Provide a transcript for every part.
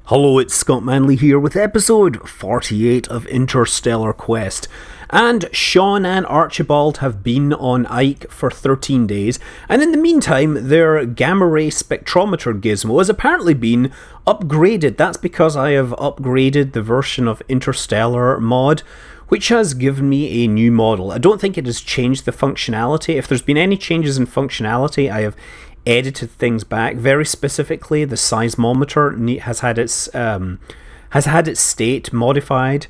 Hello, it's Scott Manley here with episode 48 of Interstellar Quest. And Sean and Archibald have been on Ike for 13 days, and in the meantime, their gamma ray spectrometer gizmo has apparently been upgraded. That's because I have upgraded the version of Interstellar mod, which has given me a new model. I don't think it has changed the functionality. If there's been any changes in functionality, I have edited things back. Very specifically, the seismometer has had its state modified.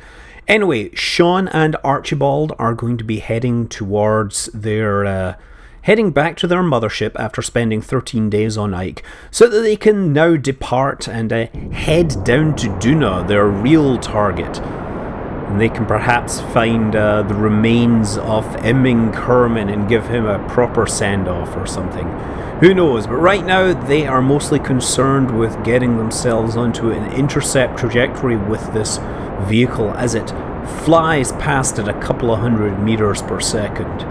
Anyway, Sean and Archibald are going to be heading back to their mothership after spending 13 days on Ike, so that they can now depart and head down to Duna, their real target. And they can perhaps find the remains of Emming Kerman and give him a proper send-off or something. Who knows? But right now they are mostly concerned with getting themselves onto an intercept trajectory with this vehicle as it flies past at a couple of hundred meters per second.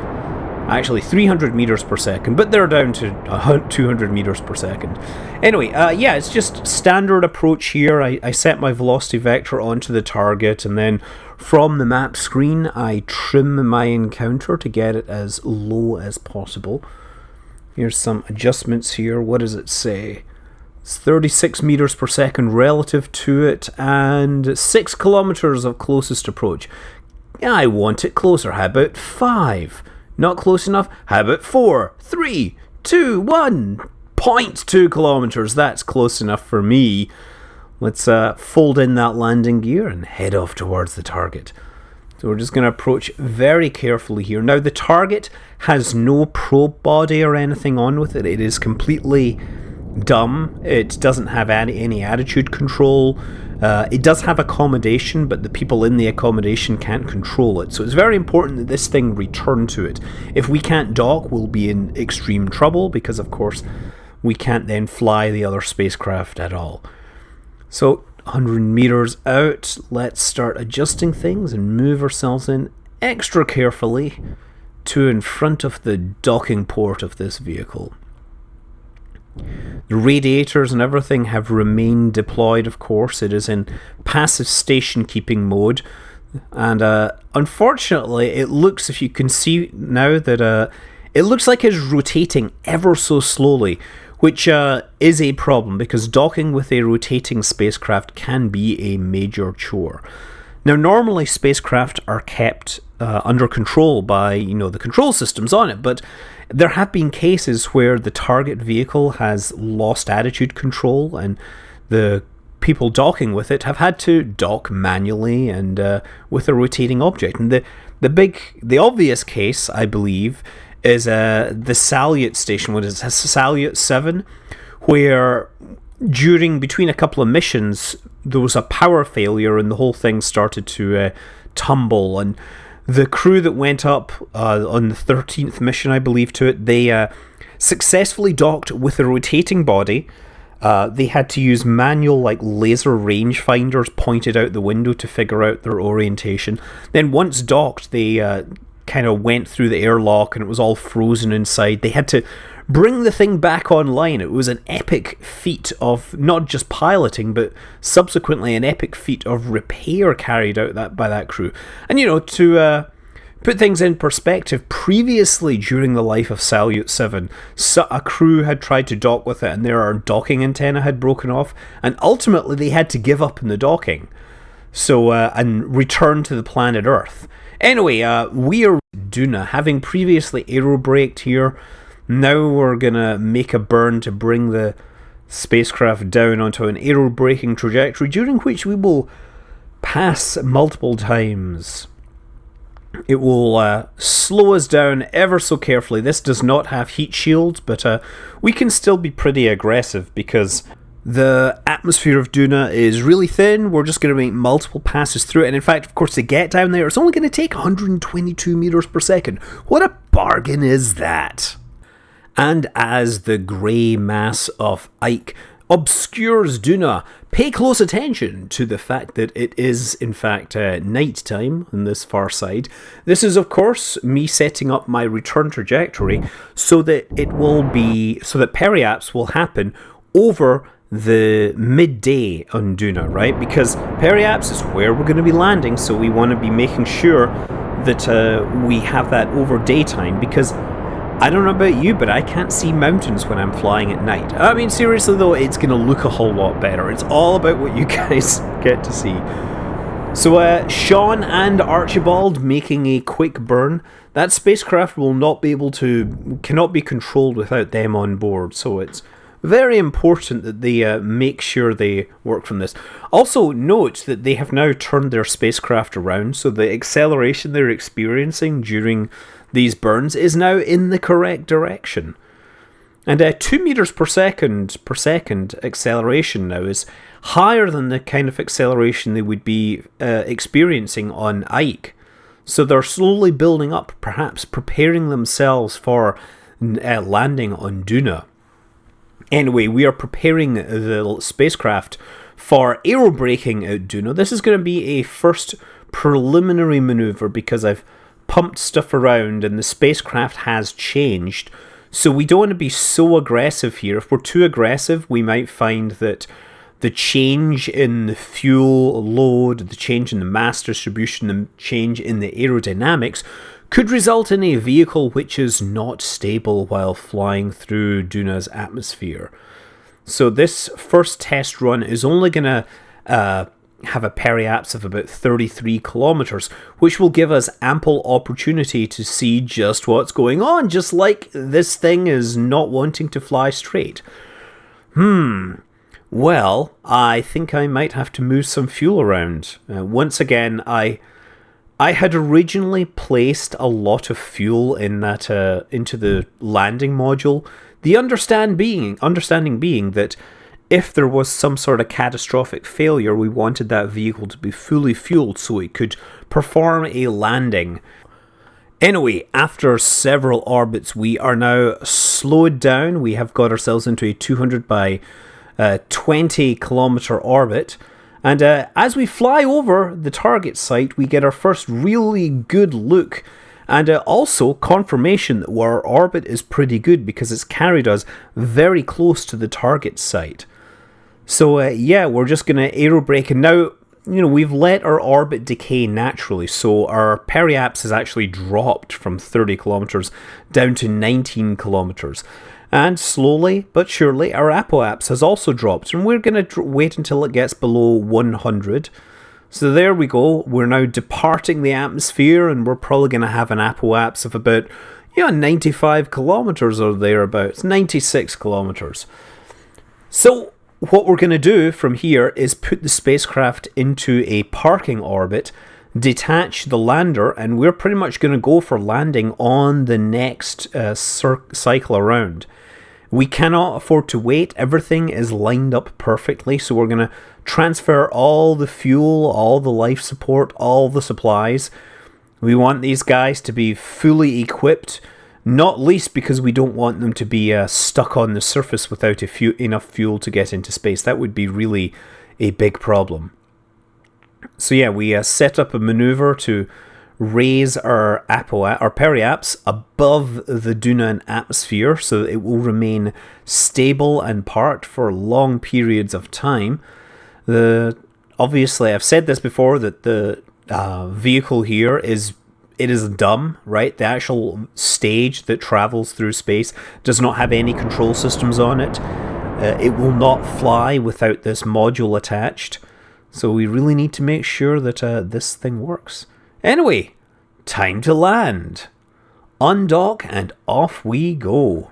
Actually 300 meters per second, but they're down to 200 meters per second. Anyway, it's just standard approach here. I set my velocity vector onto the target, and then from the map screen I trim my encounter to get it as low as possible. Here's some adjustments here. What does it say? It's 36 meters per second relative to it, and 6 kilometers of closest approach. I want it closer. How about 5? Not close enough? How about 4, 3, 2, 1? 0.2 kilometers. That's close enough for me. Let's fold in that landing gear and head off towards the target. So we're just going to approach very carefully here. Now, the target has no probe body or anything on with it. It is completely dumb. It doesn't have any attitude control. It does have accommodation, but the people in the accommodation can't control it. So it's very important that this thing return to it. If we can't dock, we'll be in extreme trouble because, of course, we can't then fly the other spacecraft at all. So 100 meters out, let's start adjusting things and move ourselves in extra carefully to in front of the docking port of this vehicle. The radiators and everything have remained deployed, of course. It is in passive station keeping mode, and unfortunately it looks, if you can see now, that it looks like it's rotating ever so slowly, which is a problem because docking with a rotating spacecraft can be a major chore. Now, normally spacecraft are kept under control by the control systems on it, but there have been cases where the target vehicle has lost attitude control, and the people docking with it have had to dock manually and with a rotating object. And the obvious case, I believe, is the Salyut station. What is it? Salyut 7, where between a couple of missions there was a power failure and the whole thing started to tumble, and the crew that went up on the 13th mission, I believe, to it, they successfully docked with a rotating body. They had to use manual laser rangefinders pointed out the window to figure out their orientation. Then once docked, they kind of went through the airlock and it was all frozen inside. They had to bring the thing back online. It was an epic feat of not just piloting, but subsequently an epic feat of repair carried out by that crew. And to put things in perspective, previously during the life of Salyut 7, a crew had tried to dock with it and their docking antenna had broken off, and ultimately they had to give up in the docking and return to the planet Earth. Anyway, we are Duna, having previously aerobraked here. Now we're gonna make a burn to bring the spacecraft down onto an aerobraking trajectory, during which we will pass multiple times. It will slow us down ever so carefully. This does not have heat shields, but we can still be pretty aggressive because the atmosphere of Duna is really thin. We're just going to make multiple passes through it. And in fact, of course, to get down there, it's only going to take 122 meters per second. What a bargain is that? And as the grey mass of Ike obscures Duna, pay close attention to the fact that it is, in fact, night time on this far side. This is, of course, me setting up my return trajectory so that periaps will happen over the midday on Duna, right? Because Periaps is where we're going to be landing, so we want to be making sure that we have that over daytime, because I don't know about you, but I can't see mountains when I'm flying at night. I mean, seriously though, it's going to look a whole lot better. It's all about what you guys get to see. So Sean and Archibald making a quick burn. That spacecraft will cannot be controlled without them on board, so it's very important that they make sure they work from this. Also, note that they have now turned their spacecraft around, so the acceleration they're experiencing during these burns is now in the correct direction. And 2 meters per second acceleration now is higher than the kind of acceleration they would be experiencing on Ike. So they're slowly building up, perhaps preparing themselves for landing on Duna. Anyway, we are preparing the spacecraft for aerobraking at Duna. This is going to be a first preliminary maneuver because I've pumped stuff around and the spacecraft has changed. So we don't want to be so aggressive here. If we're too aggressive, we might find that the change in the fuel load, the change in the mass distribution, the change in the aerodynamics could result in a vehicle which is not stable while flying through Duna's atmosphere. So this first test run is only going to have a periaps of about 33 kilometers, which will give us ample opportunity to see just what's going on, just like this thing is not wanting to fly straight. Well, I think I might have to move some fuel around. Once again, I had originally placed a lot of fuel in that into the landing module. The understanding being that if there was some sort of catastrophic failure, we wanted that vehicle to be fully fueled so it could perform a landing. Anyway, after several orbits, we are now slowed down. We have got ourselves into a 200 by 20 kilometer orbit. And as we fly over the target site, we get our first really good look. And also confirmation that our orbit is pretty good because it's carried us very close to the target site. So yeah, we're just going to aerobrake. And now, we've let our orbit decay naturally. So our periaps has actually dropped from 30 kilometers down to 19 kilometers. And slowly but surely, our apoaps has also dropped. And we're going to wait until it gets below 100. So there we go. We're now departing the atmosphere, and we're probably going to have an apoaps of about 95 kilometers or thereabouts, 96 kilometers. So what we're going to do from here is put the spacecraft into a parking orbit, detach the lander, and we're pretty much going to go for landing on the next cycle around. We cannot afford to wait. Everything is lined up perfectly, so we're going to transfer all the fuel, all the life support, all the supplies. We want these guys to be fully equipped, not least because we don't want them to be stuck on the surface without enough fuel to get into space. That would be really a big problem. So yeah, we set up a maneuver to raise our periaps above the Dunan atmosphere so that it will remain stable and parked for long periods of time. Obviously, I've said this before, that the vehicle here is dumb, right? The actual stage that travels through space does not have any control systems on it. It will not fly without this module attached. So we really need to make sure that this thing works. Anyway, time to land. Undock and off we go.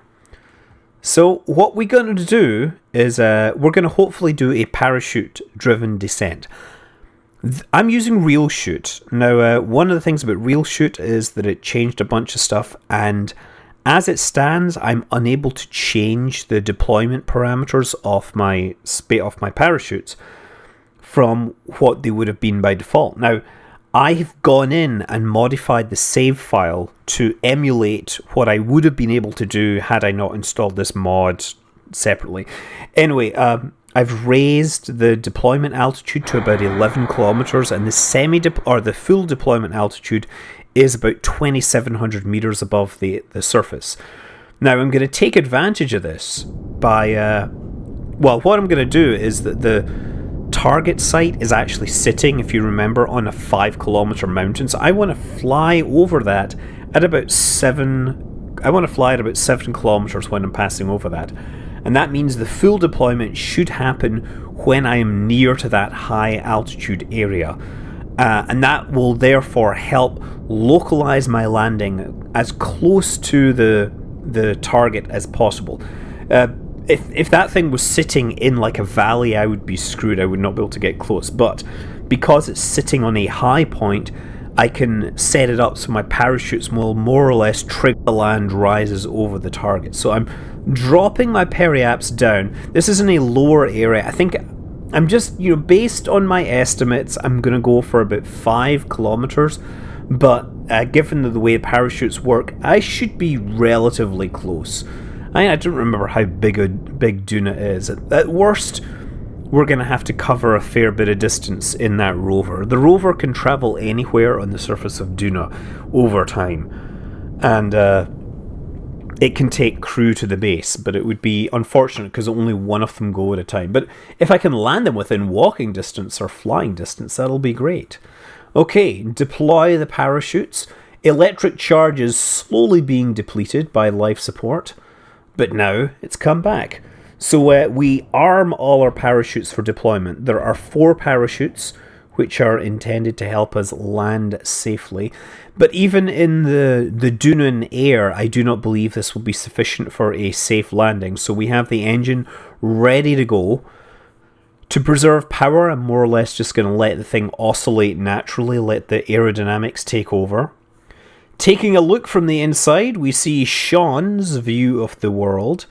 So what we're going to do is we're going to hopefully do a parachute-driven descent. I'm using RealShoot. Now, one of the things about RealShoot is that it changed a bunch of stuff, and as it stands, I'm unable to change the deployment parameters of my parachutes from what they would have been by default. Now, I've gone in and modified the save file to emulate what I would have been able to do had I not installed this mod separately. Anyway, I've raised the deployment altitude to about 11 kilometers, and the full deployment altitude is about 2,700 meters above the surface. Now, I'm going to take advantage of this by well, what I'm going to do is that the target site is actually sitting, if you remember, on a 5-kilometer mountain. So I want to fly over that at about 7. I want to fly at about 7 kilometers when I'm passing over that. And that means the full deployment should happen when I am near to that high altitude area. And that will therefore help localize my landing as close to the target as possible. If that thing was sitting in like a valley, I would be screwed. I would not be able to get close. But because it's sitting on a high point, I can set it up so my parachutes will more or less trigger the land rises over the target. So I'm dropping my periaps down. This is in a lower area. I think I'm just, based on my estimates, I'm going to go for about 5 kilometers. But given the way parachutes work, I should be relatively close. I don't remember how big Duna is. At worst, we're going to have to cover a fair bit of distance in that rover. The rover can travel anywhere on the surface of Duna over time. And it can take crew to the base, but it would be unfortunate because only one of them go at a time. But if I can land them within walking distance or flying distance, that'll be great. Okay, deploy the parachutes. Electric charge is slowly being depleted by life support, but now it's come back. So we arm all our parachutes for deployment. There are 4 parachutes which are intended to help us land safely. But even in the Dunan air, I do not believe this will be sufficient for a safe landing. So we have the engine ready to go. To preserve power, I'm more or less just going to let the thing oscillate naturally, let the aerodynamics take over. Taking a look from the inside, we see Sean's view of the world.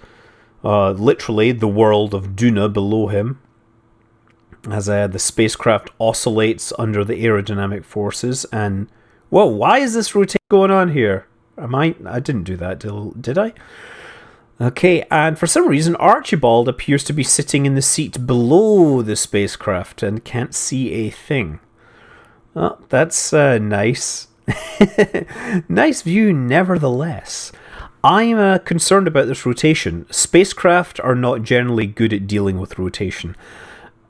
Literally, the world of Duna below him. As the spacecraft oscillates under the aerodynamic forces. And, whoa, why is this rotate going on here? I didn't do that, did I? Okay, and for some reason, Archibald appears to be sitting in the seat below the spacecraft and can't see a thing. Oh, that's nice. Nice view, nevertheless. I'm concerned about this rotation. Spacecraft are not generally good at dealing with rotation.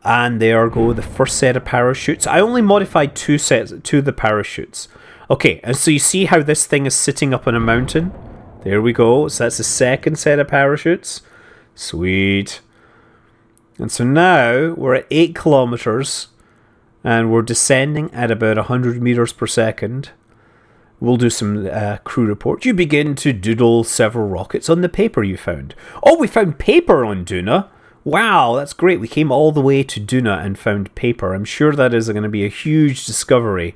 And there go the first set of parachutes. I only modified 2 of the parachutes. Okay, and so you see how this thing is sitting up on a mountain? There we go. So that's the second set of parachutes. Sweet. And so now we're at 8 kilometers and we're descending at about 100 meters per second. We'll do some crew report. You begin to doodle several rockets on the paper you found. Oh, we found paper on Duna. Wow, that's great. We came all the way to Duna and found paper. I'm sure that is going to be a huge discovery.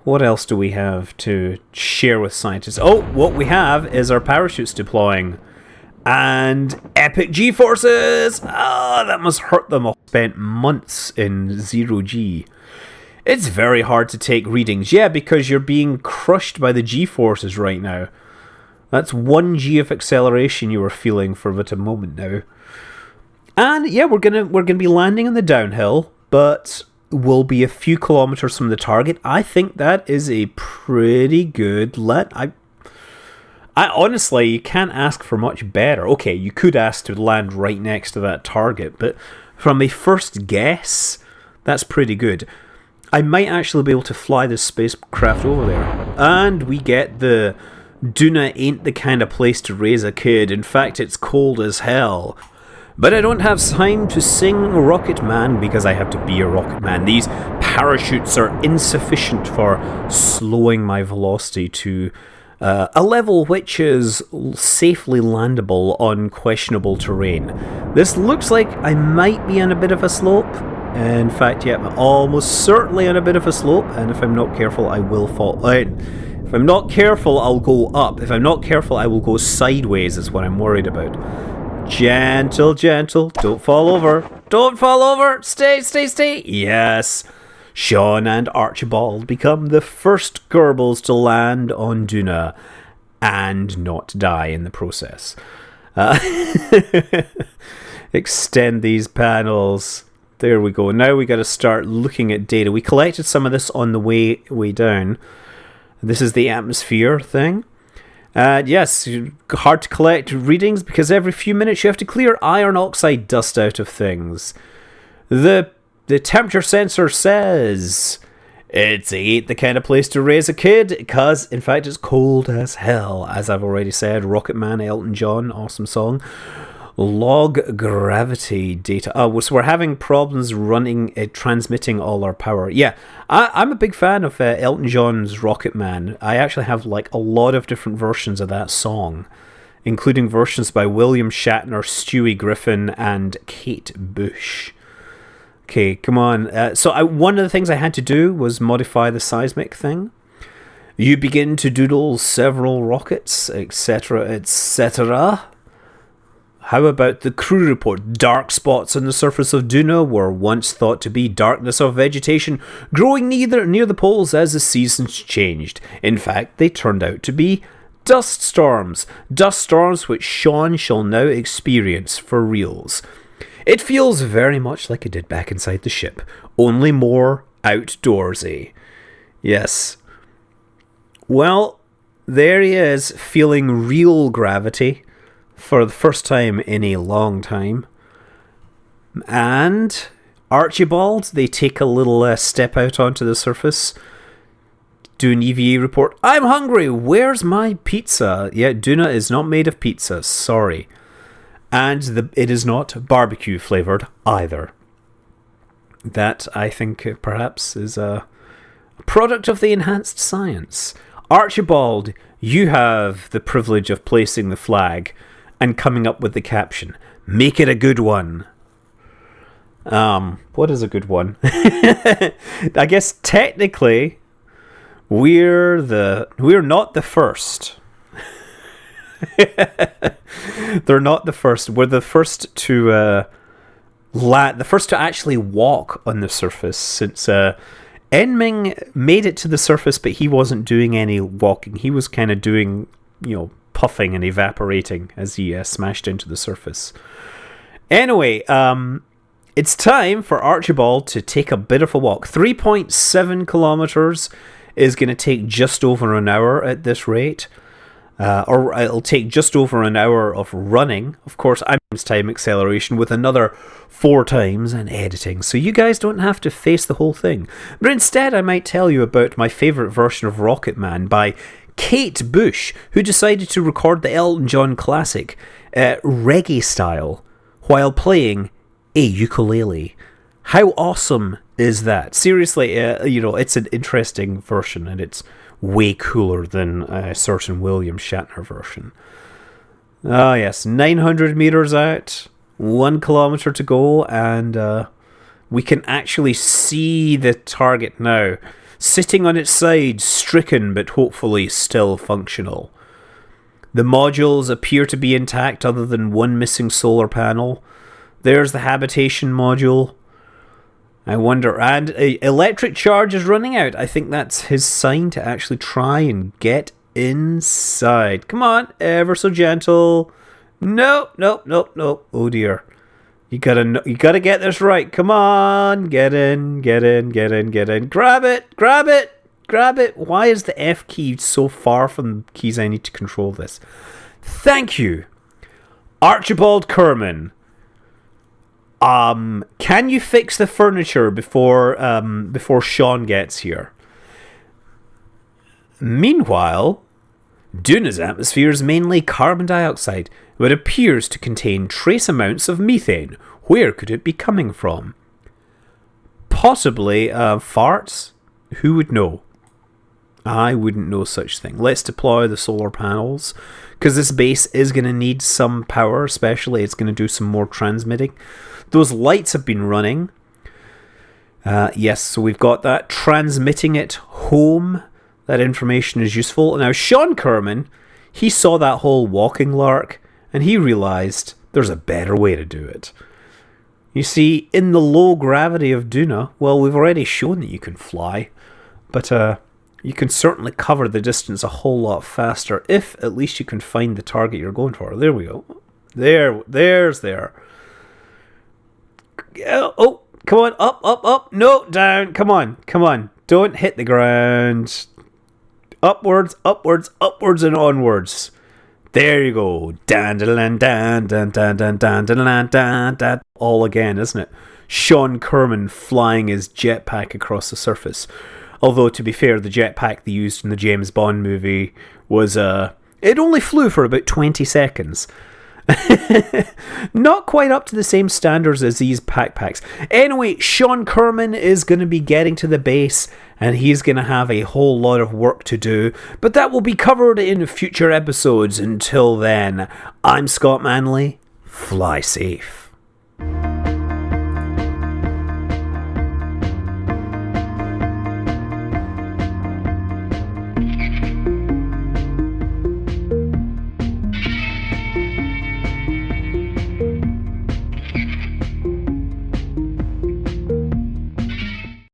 What else do we have to share with scientists? Oh, what we have is our parachutes deploying. And epic G-forces! Ah, that must hurt them. I've spent months in 0G. It's very hard to take readings. Yeah, because you're being crushed by the G-forces right now. That's 1 G of acceleration you were feeling for about a moment now. And yeah, we're gonna be landing on the downhill, but we'll be a few kilometers from the target. I think that is a pretty good I honestly, you can't ask for much better. Okay, you could ask to land right next to that target, but from a first guess, that's pretty good. I might actually be able to fly this spacecraft over there. And we get the Duna ain't the kind of place to raise a kid. In fact, it's cold as hell. But I don't have time to sing Rocket Man because I have to be a Rocket Man. These parachutes are insufficient for slowing my velocity to a level which is safely landable on questionable terrain. This looks like I might be on a bit of a slope. In fact, yeah, I'm almost certainly on a bit of a slope, and if I'm not careful, I will fall out. If I'm not careful, I'll go up. If I'm not careful, I will go sideways, is what I'm worried about. Gentle, gentle. Don't fall over. Don't fall over. Stay, stay, stay. Yes. Sean and Archibald become the first Kerbals to land on Duna and not die in the process. Extend these panels. There we go. Now we got to start looking at data. We collected some of this on the way down. This is the atmosphere thing. Yes, hard to collect readings because every few minutes you have to clear iron oxide dust out of things. The temperature sensor says it ain't the kind of place to raise a kid, because in fact it's cold as hell, as I've already said. Rocket Man, Elton John, awesome song. Log gravity data. Oh, so we're having problems transmitting all our power. Yeah, I'm a big fan of Elton John's Rocket Man. I actually have like a lot of different versions of that song, including versions by William Shatner, Stewie Griffin, and Kate Bush. Okay, come on. So one of the things I had to do was modify the seismic thing. You begin to doodle several rockets, etc., etc. How about the crew report? Dark spots on the surface of Duna were once thought to be darkness of vegetation growing near the poles as the seasons changed. In fact, they turned out to be dust storms. Dust storms which Sean shall now experience for reals. It feels very much like it did back inside the ship, only more outdoorsy. Yes. Well, there he is, feeling real gravity for the first time in a long time. And Archibald, they take a little step out onto the surface, do an EVA report. I'm hungry, where's my pizza? Yeah, Duna is not made of pizza, sorry. And it is not barbecue flavoured either. That, I think, perhaps is a product of the enhanced science. Archibald, you have the privilege of placing the flag and coming up with the caption. Make it a good one. What is a good one? I guess technically we're not the first. They're not the first. We're the first to the first to actually walk on the surface, since Enming made it to the surface, but he wasn't doing any walking. He was kind of doing, puffing and evaporating as he smashed into the surface. Anyway, it's time for Archibald to take a bit of a walk. 3.7 kilometers is going to take just over an hour at this rate. Or it'll take just over an hour of running. Of course, I'm time acceleration with another 4 times and editing, so you guys don't have to face the whole thing. But instead, I might tell you about my favourite version of Rocket Man by Kate Bush, who decided to record the Elton John classic reggae style while playing a ukulele. How awesome is that? Seriously, it's an interesting version, and it's way cooler than a certain William Shatner version. Ah, yes, 900 meters out, 1 kilometer to go, and we can actually see the target now, sitting on its side, stricken but hopefully still functional. The modules appear to be intact other than one missing solar panel. There's the Habitation Module. I wonder, and electric charge is running out. I think that's his sign to actually try and get inside. Come on, ever so gentle. Nope. Oh dear. You gotta get this right. Come on, get in. Grab it. Why is the F key so far from the keys I need to control this? Thank you, Archibald Kerman. Can you fix the furniture before Sean gets here? Meanwhile, Duna's atmosphere is mainly carbon dioxide, but appears to contain trace amounts of methane. Where could it be coming from? Possibly farts? Who would know? I wouldn't know such thing. Let's deploy the solar panels, because this base is going to need some power, especially it's going to do some more transmitting. Those lights have been running. Yes, so we've got that. Transmitting it home. That information is useful. Now, Sean Kerman, he saw that whole walking lark, and he realised there's a better way to do it. You see, in the low gravity of Duna, well, we've already shown that you can fly, but you can certainly cover the distance a whole lot faster if at least you can find the target you're going for. There we go. There's there. Oh, come on, up. No, down. Come on. Don't hit the ground. Upwards, upwards, upwards and onwards. There you go. Dan, dan, dan, dan, dan, dan, dan, dan, dan, dan. All again, isn't it? Sean Kerman flying his jetpack across the surface. Although, to be fair, the jetpack they used in the James Bond movie was, it only flew for about 20 seconds. Not quite up to the same standards as these backpacks. Anyway, Sean Kerman is going to be getting to the base, and he's going to have a whole lot of work to do, but that will be covered in future episodes. Until then, I'm Scott Manley. Fly safe.